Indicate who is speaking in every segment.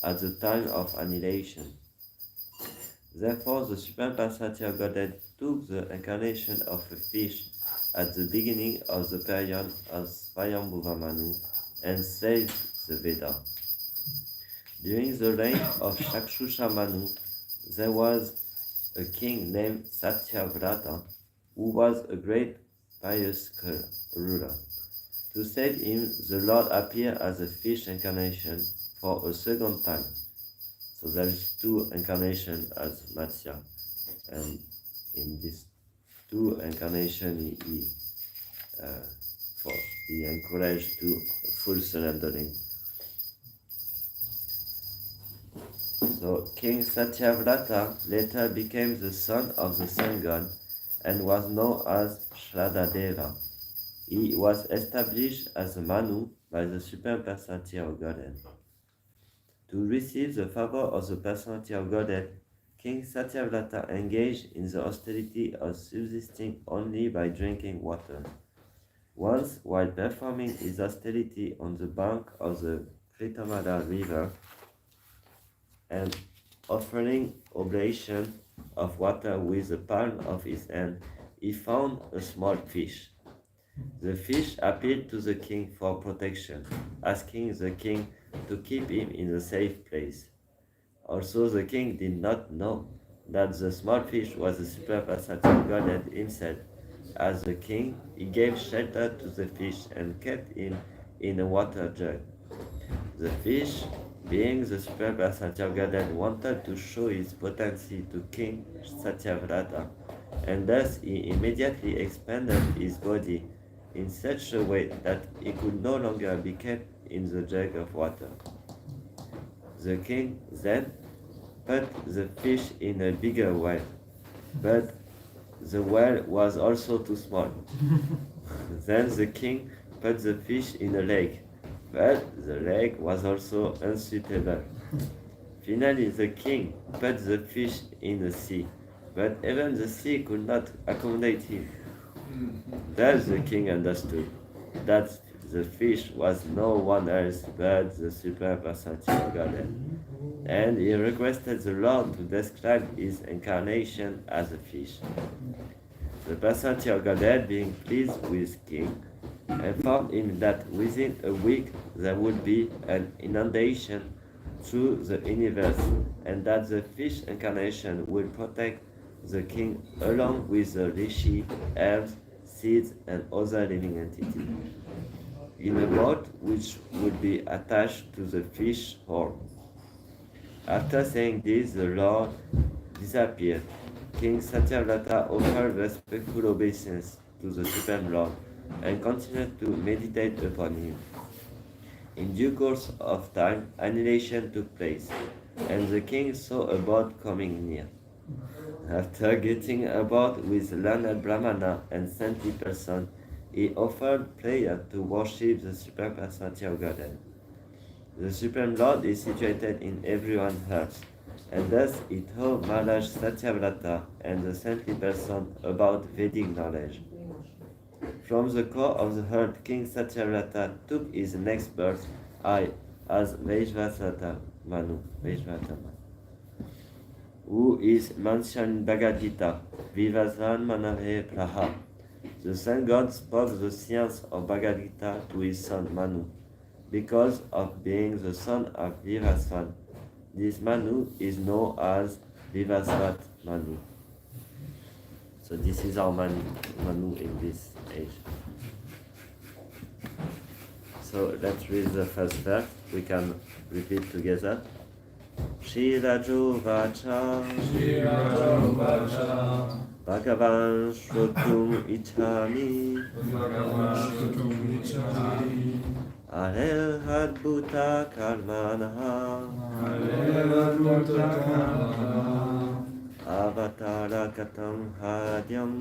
Speaker 1: at the time of annihilation. Therefore, the Supreme Personality of Godhead took the incarnation of a fish at the beginning of the period of Swayambhuva Manu and saved the Veda. During the reign of Shakshusha Manu, there was a king named Satyavrata who was a great pious ruler. To save him, the Lord appeared as a fish incarnation for a second time. So there is two incarnations as Matsya, and in these two incarnations he encouraged to full surrendering. So King Satyavrata later became the son of the sun god and was known as Shradadeva. He was established as a Manu by the Supreme Personality of Godhead. To receive the favor of the Personality of Godhead, King Satyavrata engaged in the austerity of subsisting only by drinking water. Once, while performing his austerity on the bank of the Kritamada river and offering oblation of water with the palm of his hand, he found a small fish. The fish appealed to the king for protection, asking the king to keep him in a safe place. Also, the king did not know that the small fish was the Supreme Personality of Godhead himself. As the king, he gave shelter to the fish and kept him in a water jug. The fish, being the Supreme Personality of Godhead, wanted to show his potency to King Satyavrata, and thus he immediately expanded his body in such a way that he could no longer be kept in the jug of water. The king then put the fish in a bigger well, but the well was also too small. Then the king put the fish in a lake, but the lake was also unsuitable. Finally, the king put the fish in the sea, but even the sea could not accommodate him. Thus the king understood that the fish was no one else but the Supreme Personality of Godhead, and he requested the Lord to describe his incarnation as a fish. The Personality of Godhead, being pleased with king, informed him that within a week there would be an inundation through the universe, and that the fish incarnation would protect the king along with the rishi, herbs, seeds, and other living entities, in a boat which would be attached to the fish horn. After saying this, the Lord disappeared. King Satyavrata offered respectful obeisance to the Supreme Lord and continued to meditate upon him. In due course of time, annihilation took place, and the king saw a boat coming near. After getting aboard with learned Brahmana and saintly person, he offered prayer to worship the Supreme Personality of Godhead. The Supreme Lord is situated in everyone's heart, and thus he told Maharaj Satyavrata and the saintly person about Vedic knowledge. From the core of the heart, King Satyavrata took his next birth as Vaishvata Manu, who is mentioned in Bhagavad Gita, Vivasvan Manave Praha. The sun god spoke the science of Bhagavad Gita to his son Manu. Because of being the son of Vivasvan, this Manu is known as Vivasvat Manu. So this is our Manu in this age. So let's read the first verse. We can repeat together. Shiraju Vacha Bhagavan Shrotum Ichami Arel Hadbhuta Karmanaha Avatara Katam Hadyam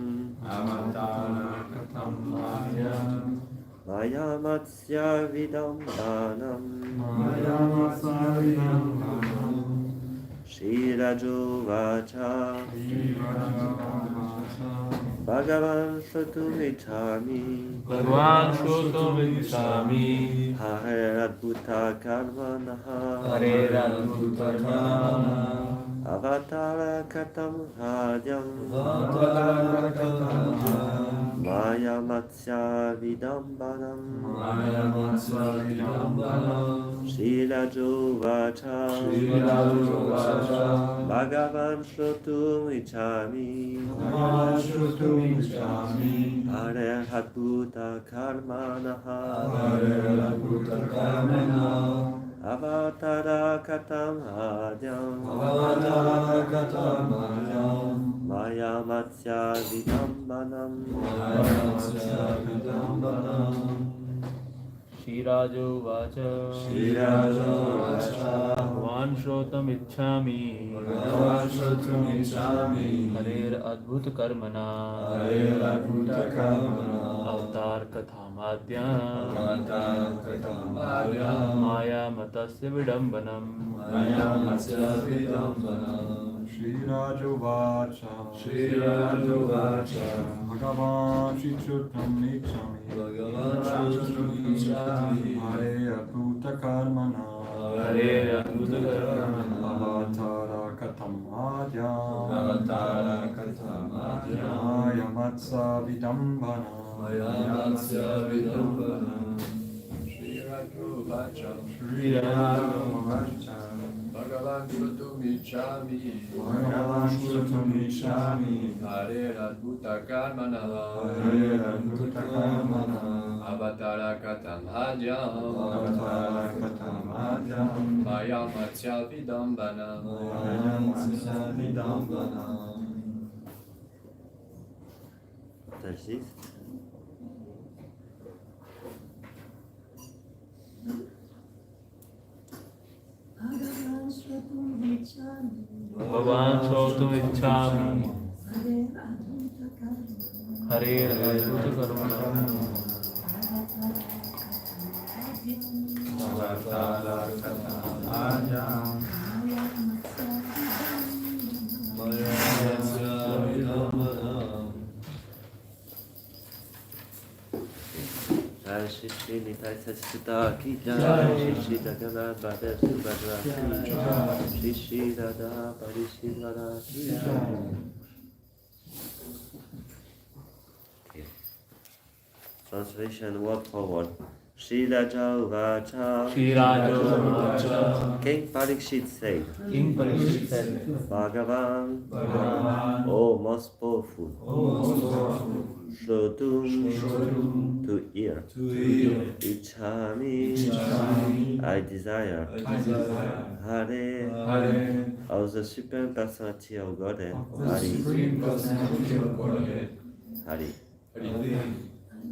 Speaker 1: Maya Matsya Vidam Dhanam Shiraju Vacha Bhagavan Shrotumicchami.
Speaker 2: Bhagavan Shrotumicchami.
Speaker 1: Hare Adbhuta Karmanaha.
Speaker 2: Hare Adbhuta Karmana.
Speaker 1: Avatara Katam Hadyam.
Speaker 2: Avatara Katam Hadyam.
Speaker 1: Maya Matsya Vidambanam.
Speaker 2: Maya Matsya Vidambanam.
Speaker 1: Srila Juvacha.
Speaker 2: Srila Juvacha.
Speaker 1: Bhagavan Shrotumicchami.
Speaker 2: Bhagavan Shrotumicchami.
Speaker 1: Hare Adbhuta Karmanaha.
Speaker 2: Hare Adbhuta Karmana.
Speaker 1: Avatara Katam Hadyam.
Speaker 2: Avatara Katam Hadyam.
Speaker 1: Maya Matsya Vidambanam.
Speaker 2: Maya Matsya Vidambanam. Shirajo Vacha. Shirajo Vacha. Bhagavan Shrotumicchami. Bhagavan Shrotumicchami. Hare Adbhuta Karmana. Hare Adbhuta Karmana. Avatar Kathamadhyam. Avatar Kathamadhyam. Maya Matasya Vidambanam. Maya Matsya Vidambanam.
Speaker 3: Shirajo Vacha.
Speaker 2: Shirajo Vacha.
Speaker 3: Bhagavan Shrotumicchami.
Speaker 2: Bhagavan Shrotumicchami.
Speaker 3: Hare Adbhuta Karmana.
Speaker 2: Hare Adbhuta Karmana.
Speaker 3: Avatara Katam Hadyam.
Speaker 2: Avatara Kathamadhyam.
Speaker 3: Maya Matsya Vidambana.
Speaker 2: Maya Matsya Vidambanam. Shirajo Vacha. Shirajo Vacha. Bhagavan Shrotumicchami.
Speaker 3: Bhagavan Shrotumicchami.
Speaker 2: Hare Adbhuta Karmana.
Speaker 3: Hare Adbhuta Karmana.
Speaker 2: Avatara Katam Hadyam.
Speaker 3: Avatara Katam Hadyam.
Speaker 2: Maya Matsya Vidambanam.
Speaker 3: Maya Matsya Vidambana.
Speaker 1: Taxis.
Speaker 4: Bhagavan Shrotumicchami.
Speaker 2: Bhagavan Shrotumicchami.
Speaker 4: Hare Adbhuta Karmana.
Speaker 2: Hare Adbhuta Karmana.
Speaker 3: Avatara Katam Hadyam.
Speaker 2: Maya Matsya Vidambanam.
Speaker 1: Jai Shri Shri Nitai Satsita Ki Jai.
Speaker 2: Jai.
Speaker 1: Shri Shri Jagannath Bhadev Subhadra Ki Jai. Shri Shri Radha Parishivara Ki Jai. Okay. Translation word for word. Shri Raja Uvacha.
Speaker 2: Shirajo Vacha.
Speaker 1: King Parikshit said,
Speaker 2: King Parikshit said,
Speaker 1: Bhagavan,
Speaker 2: Bhagavan,
Speaker 1: O most powerful,
Speaker 2: O most powerful,
Speaker 1: Shrotum,
Speaker 2: Shrotum,
Speaker 1: to hear,
Speaker 2: to hear,
Speaker 1: Ichhami,
Speaker 2: Ichhami,
Speaker 1: I desire,
Speaker 2: I desire,
Speaker 1: Hare,
Speaker 2: Hare,
Speaker 1: of the Supreme Personality of Godhead,
Speaker 2: the
Speaker 1: Hari,
Speaker 2: Supreme Personality of Godhead,
Speaker 1: Hari,
Speaker 2: Hari,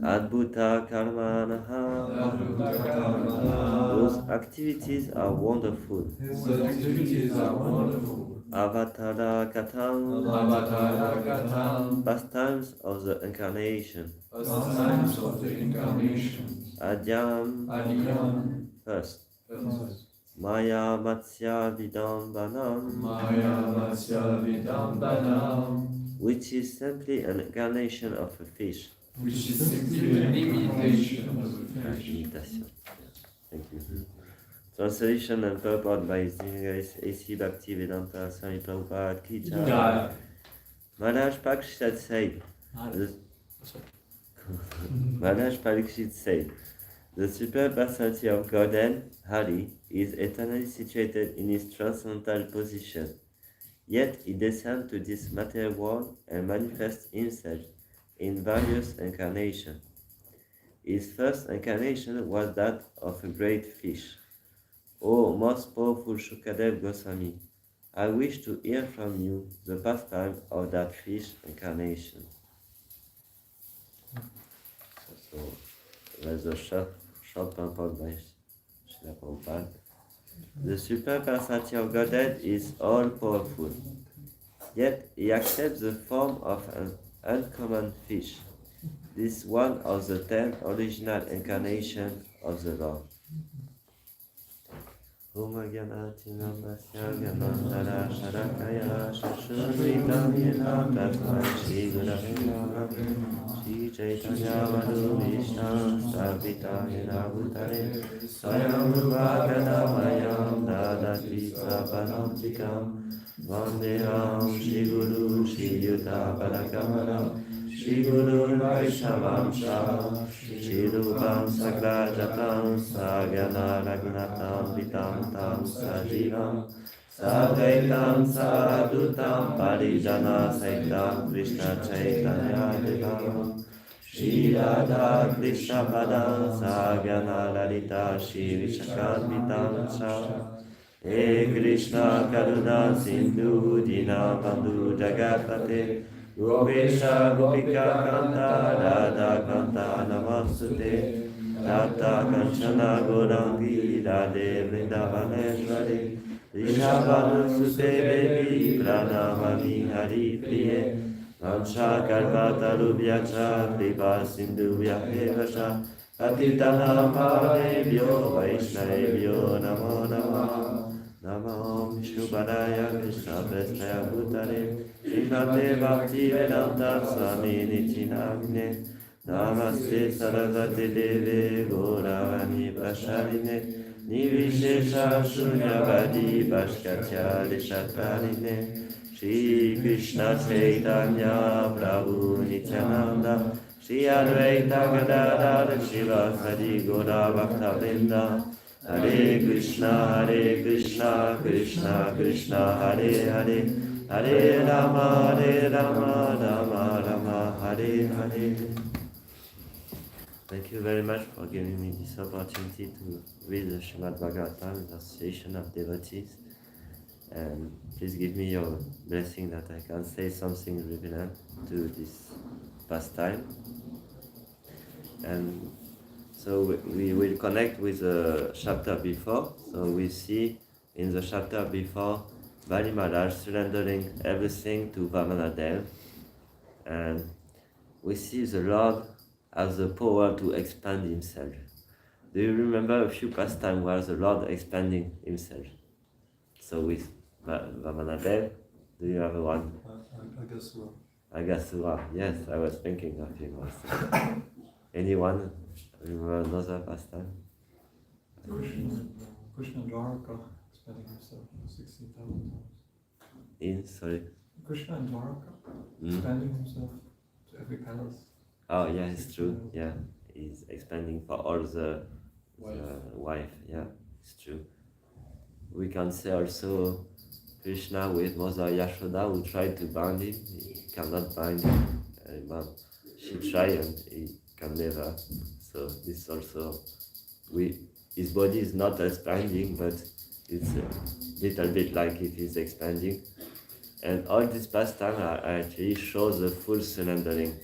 Speaker 1: Adbhuta Karmanaha,
Speaker 2: Adbhuta Karmana.
Speaker 1: whose activities are wonderful,
Speaker 2: His activities are wonderful.
Speaker 1: Avatara Katam,
Speaker 2: Avatara Katam,
Speaker 1: pastimes of the Incarnation,
Speaker 2: pastimes of the Incarnation,
Speaker 1: Adyam,
Speaker 2: Adhyam,
Speaker 1: first,
Speaker 2: first,
Speaker 1: Maya Matsya Vidambanam,
Speaker 2: Maya Matsya Vidambanam,
Speaker 1: which is simply an incarnation of a fish.
Speaker 2: which is simply an imitation of the fish.
Speaker 1: Imitation. Thank you. Translation and purport by His Divinity A.C. Bhaktivedanta Swami Prabhupada Ki Jai.
Speaker 2: Jai.
Speaker 1: Maharaj Parikshit said, Maharaj Parikshit said, the Supreme Personality of Godhead, Hari, is eternally situated in his transcendental position. Yet he descends to this material world and manifests himself in various incarnations. His first incarnation was that of a great fish. O most powerful Shukadev Goswami, I wish to hear from you the pastime of that fish incarnation. So, there's a short purport by Srila Prabhupada. The Supreme Personality of Godhead is all-powerful, yet he accepts the form of an uncommon fish. This is one of the 10 original incarnations of the Lord. Om Gyanatinamnasya Gyanandara Sharakaya Shashuritam Yena Tasmai Shri Gurave Namaha Shri Chaitanya Madhuvishtam Stapita Yena Bhutale Swayam Rupa Kadamayam Dadati Sapanantikam Vandeham Shri Guru Shri Yuta Padakamalam Shri Guru Vaishnavam Shri Rupam Sagrajatam Sagyana Raghunatam Vitam Tam Sajivam Sadvaitam Savadutam Parijana Saitam Krishna Chaitanya Devam Shri Radha Krishna Padam Sagyana Lalita Shri Vishakadvitam Cha He Krishna Karuna Sindhu Dina Bandhu Jagatpate Gopesha Gopika Kanta Radha Kanta Namasute Tata Kanchana Gorangi Radhe Vrindavaneshwari Rishabhanusute Devi Pranamami Hari Priye Vansha Kalpatarubhyacha Kripa Sindhu Vyahevasha Patitanam Pavanebhyo Vaishnavebhyo Namo Namaha Namo Vishnupadaya Krishna Prestaya Bhutale Srimate Bhakti Vedanta Swami Nityanamine Namaste Saraswati Deve Gauravani Prasharine Nivishesha Shunyavadi Bhaskatya Deshatvarine Shri Krishna Chaitanya Prabhu Nityananda Shri Advaita Gadadhara Shivasadi Gaura Bhakta Hare Krishna, Krishna Krishna, Hare Hare, Hare Rama, Rama Rama, Hare Hare. Thank you very much for giving me this opportunity to read the Srimad Bhagavatam, the Association of Devotees. And please give me your blessing that I can say something relevant to this pastime. And so we will connect with the chapter before. So we see in the chapter before Bali Maharaj surrendering everything to Vamanadev, and we see the Lord has the power to expand himself. Do you remember a few pastimes where the Lord expanding himself? So with Vamanadev, do you have one? Agasura, yes, I was thinking of him also. Anyone remember another pastime?
Speaker 3: Krishna Dwaraka expanding himself 16,000 times.
Speaker 1: Sorry?
Speaker 3: Krishna and Dwaraka expanding himself to every palace.
Speaker 1: Oh yeah, it's true. Yeah, he's expanding for all the wife. Yeah, it's true. We can say also Krishna with Mother Yashoda, who tried to bind him. He cannot bind him. But she tried and he can never. So this also, his body is not expanding, but it's a little bit like it is expanding. And all this pastime actually shows the full surrendering.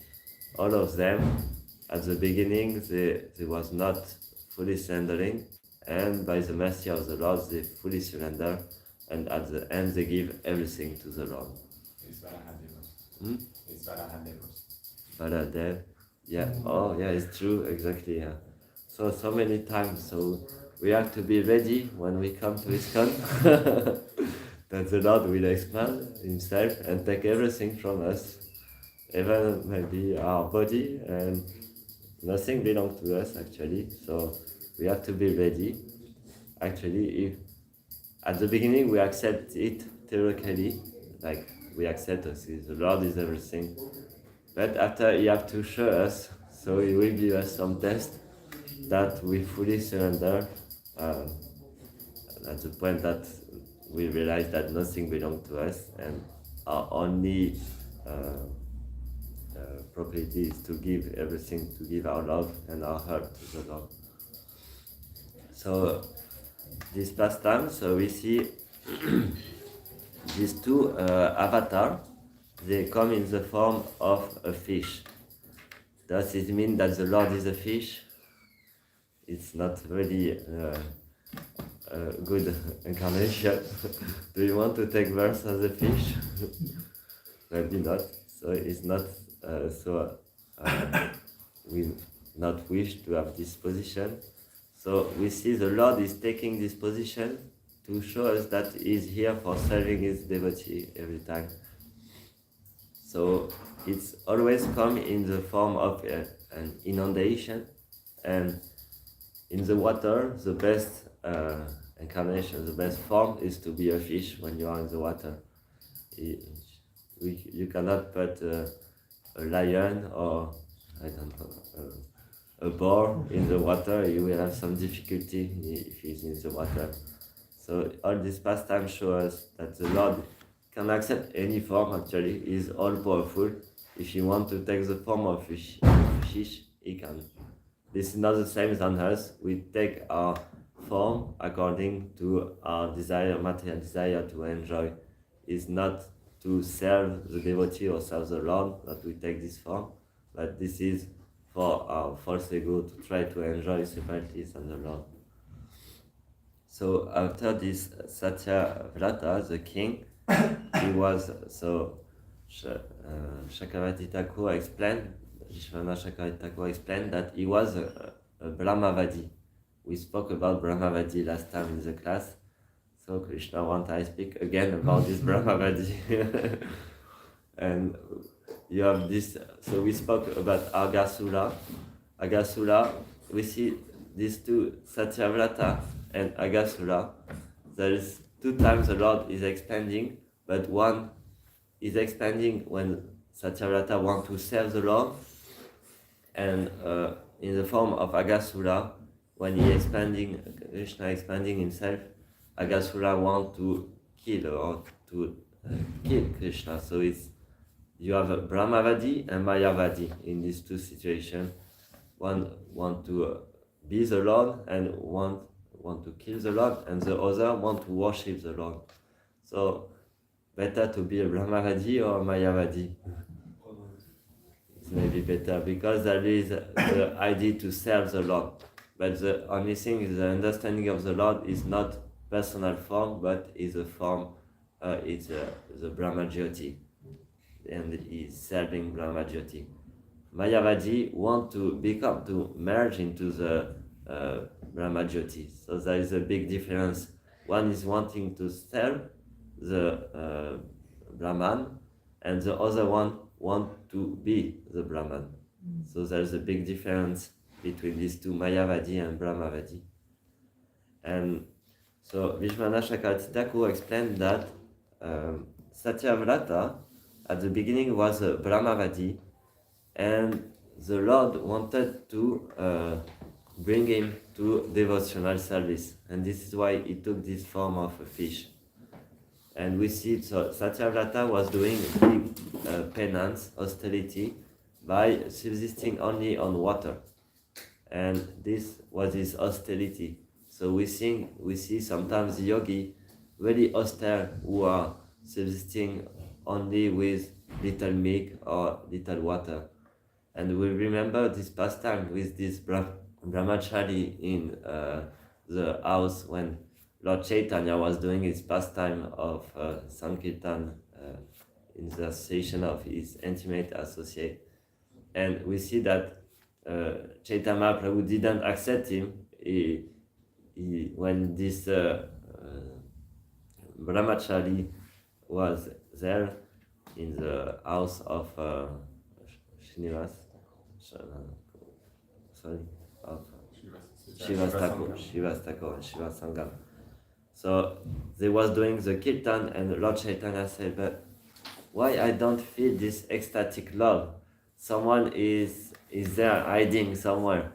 Speaker 1: All of them, at the beginning, they was not fully surrendering, and by the mercy of the Lord, they fully surrender, and at the end, they give everything to the Lord.
Speaker 2: It's Varahadev.
Speaker 1: Varahadev, yeah, oh yeah, it's true, exactly, yeah. So many times, so we have to be ready when we come to ISKCON, that the Lord will expand himself and take everything from us. Even maybe our body, and nothing belongs to us actually, so we have to be ready. Actually, if at the beginning we accept it theoretically, like we accept the Lord is everything, but after He have to show us, so He will give us some test that we fully surrender at the point that we realize that nothing belongs to us, and our only property is to give everything, to give our love and our heart to the Lord. So this pastime, so we see these two avatars, they come in the form of a fish. Does it mean that the Lord is a fish? It's not really a good incarnation. Do you want to take birth as a fish? Maybe not. So it's not we not wish to have this position. So we see the Lord is taking this position to show us that he's here for serving his devotee every time. So it's always come in the form of an inundation, and in the water, the best incarnation, the best form is to be a fish when you are in the water. You cannot put a lion or, I don't know, a boar in the water. You will have some difficulty if he's in the water. So all these pastimes show us that the Lord can accept any form. Actually, He is all powerful. If He wants to take the form of fish, He can. This is not the same as us. We take our form according to our desire, material desire to enjoy. It's not to serve the devotee or serve the Lord that we take this form, but this is for our false ego to try to enjoy separately from the Lord. So after this Satyavrata, the king, he was, so Chakravarti Thakur explained, Vishwanath Chakravarti Thakur explained that he was a Brahmavadi. We spoke about Brahmavadi last time in the class. So Krishna wants I speak again about this Brahmavadi. And you have this, so we spoke about Agasura. Agasura, we see these two, Satyavrata and Agasura. There is 2 times the Lord is expanding, but one is expanding when Satyavrata wants to serve the Lord, and in the form of Agasura, when he expanding, Krishna expanding himself, Agasura wants to kill or to kill Krishna. So it's, you have a Brahmavadi and Mayavadi in these 2 situations. One want to be the Lord and want to kill the Lord, and the other want to worship the Lord. So better to be a Brahmavadi or a Mayavadi. It's maybe better because there is the idea to serve the Lord. But the only thing is the understanding of the Lord is not personal form, but is a form, it's the Brahmajyoti, and is serving Brahmajyoti. Mayavadi want to merge into the Brahmajyoti. So there is a big difference. One is wanting to serve the Brahman, and the other one want to be the Brahman. So there's a big difference between these two, Mayavadi and Brahmavadi. And so Vishwanath Chakravarti Thakur explained that Satyavrata at the beginning was a Brahmavadi, and the Lord wanted to bring him to devotional service, and this is why he took this form of a fish. And we see, so Satyavrata was doing big penance, austerity, by subsisting only on water, and this was his austerity. So we see sometimes yogi very austere who are subsisting only with little milk or little water. And we remember this pastime with this brahmachari in the house when Lord Chaitanya was doing his pastime of Sankirtan in the association of his intimate associate. And we see that Chaitanya Mahaprabhu didn't accept him. When this brahmachari was there in the house of Srinivas, of Shivas Thakur and Shivas Sangam. So they was doing the kirtan, and Lord Chaitanya said, but why I don't feel this ecstatic love? Someone is there hiding somewhere,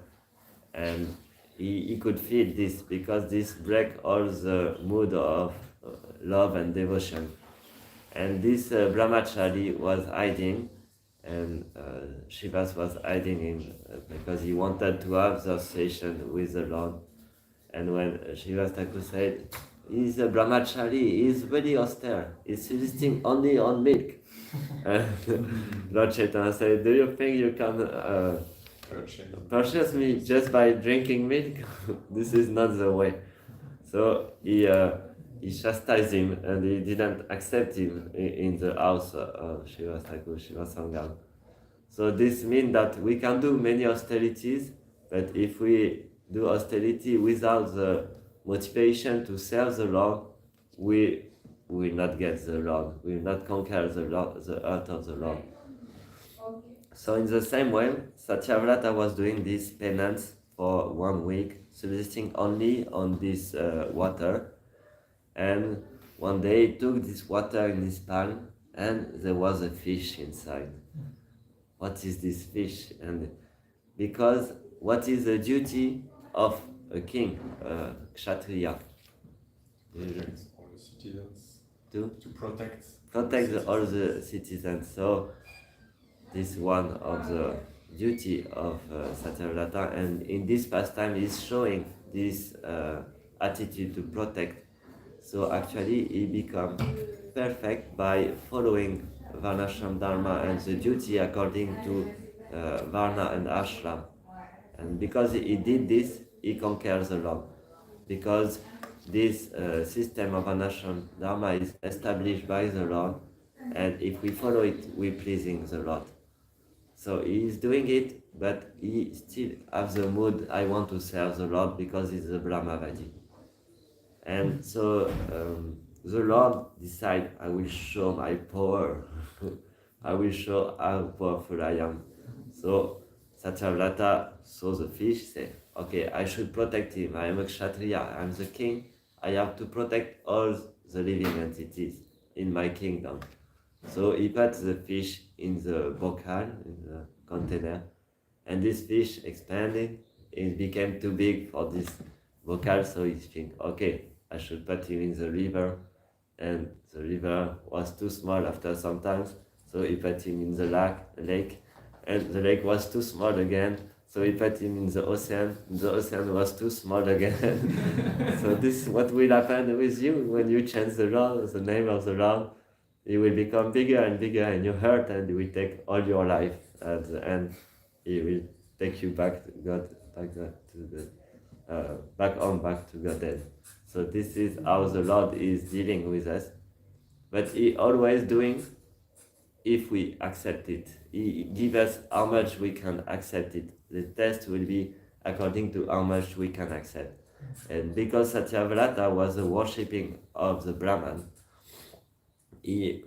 Speaker 1: and he could feel this because this break all the mood of love and devotion. And this brahmachari was hiding, and Shivas was hiding him because he wanted to have the association with the Lord. And when Shivas Thakur said, he's a brahmachari, he's very austere, he's subsisting only on milk. And Lord Chaitanya said, do you think you can purchase me just by drinking milk? This is not the way. So he chastised him, and he didn't accept him in the house of Shivas Thakur, Shivas Sangam. So this means that we can do many austerities, but if we do austerity without the motivation to serve the Lord, we will not get the Lord. We will not conquer the Lord, the earth of the Lord. So in the same way, Satyavrata was doing this penance for 1 week, subsisting only on this water. And one day he took this water in his palm, and there was a fish inside. What is this fish? And because what is the duty of a king, kshatriya?
Speaker 3: All the citizens.
Speaker 1: To
Speaker 3: protect
Speaker 1: all the citizens. So this is one of the duty of Satyavrata, and in this pastime is showing this attitude to protect. So actually he become perfect by following Varnashram Dharma and the duty according to Varna and Ashram. And because he did this, he conquers the Lord. Because this system of Varnashram Dharma is established by the Lord, and if we follow it, we're pleasing the Lord. So he is doing it, but he still has the mood, I want to serve the Lord because he's a Brahmavadi. And so the Lord decided, I will show my power. I will show how powerful I am. So Satyavrata saw the fish, said, okay, I should protect him. I am a Kshatriya, I am the king. I have to protect all the living entities in my kingdom. So he put the fish in the bocal, in the container, and this fish expanded. It became too big for this bocal, so he think, okay, I should put him in the river, and the river was too small after some time, so he put him in the lake, and the lake was too small again, so he put him in the ocean was too small again. So this is what will happen with you when you change the Lord, the name of the Lord. It will become bigger and bigger in your heart, and it will take all your life. At the end, it will take you back to God, back to Godhead. So this is how the Lord is dealing with us. But He always doing if we accept it. He gives us how much we can accept it. The test will be according to how much we can accept. And because Satyavrata was the worshipping of the Brahman, he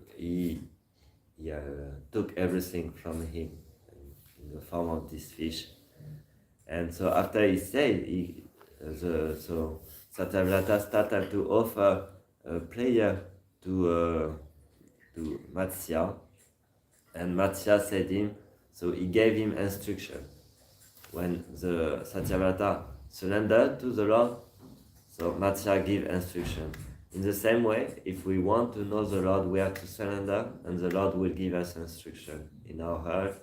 Speaker 1: took everything from him in the form of this fish. And so after he said, so Satyavrata started to offer a prayer to Matsya, and Matsya said him, so he gave him instruction. When the Satyavrata surrendered to the Lord, so Matsya gave instruction. In the same way, if we want to know the Lord, we have to surrender, and the Lord will give us instruction in our heart,